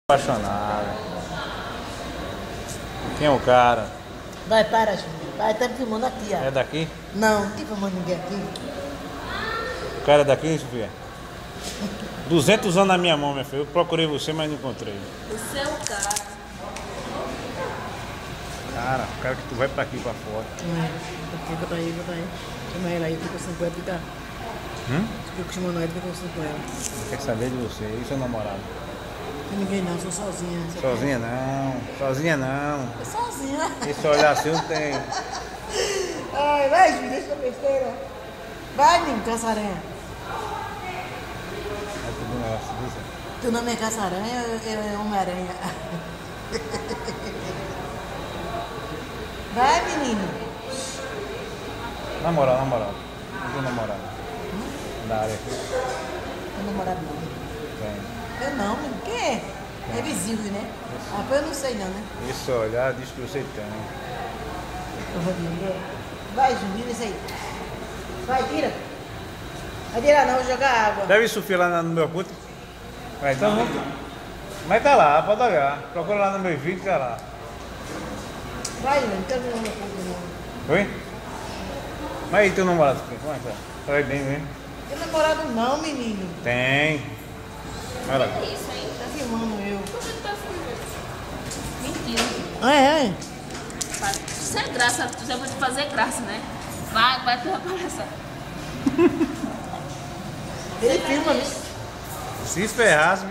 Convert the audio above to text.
Apaixonada. Quem é o cara? Vai, para, Júnior. Vai, tá me filmando aqui, ó. É daqui? Não tem filmando ninguém aqui. O cara é daqui, Sofia? 200 anos na minha mão, minha filha. Eu procurei você, mas não encontrei. Você é o cara. Cara, o cara que tu vai pra aqui, pra fora. Bota aí. Chama ela aí, fica com ela, fica. Fica chamando ela, fica com ela. Não quer saber de você, e seu namorado? Tem ninguém não, sou sozinha. Sozinha não, sozinha não. Eu sozinha. Esse olhar assim não tem. Ai, vai, Júnior, deixa a besteira. Vai, menino, caçaranha. É tudo um negócio disso. Teu nome é Caçaranha ou é Homem-Aranha? Vai, menino. Namorado. Não tem namorado. Da área aqui. Meu namorado não. Tem. Eu não, menino. Quem é? É vizinho, né? Ah, eu não sei não, né? Esse olhar diz que você tem. Vai, Júnior, isso aí. Vai, tira. Vai tirar não, vou jogar água. Já viu Sofia lá no meu culto? Vai, então vamos. Mas tá lá, pode olhar. Procura lá no meu vídeo, tá lá. Vai, Júnior, não quero ver meu culto não. Oi? Mas aí teu namorado, Sofia, como é que tá? Tá bem mesmo? Tem namorado não, menino. Tem. Olha lá. É isso aí. Tá filmando eu. Por que tu tá filmando? Mentira. É. Isso é graça, tu já vou te fazer graça, né? Vai tu aparecer. Ele filma, viu? Se ferrasse,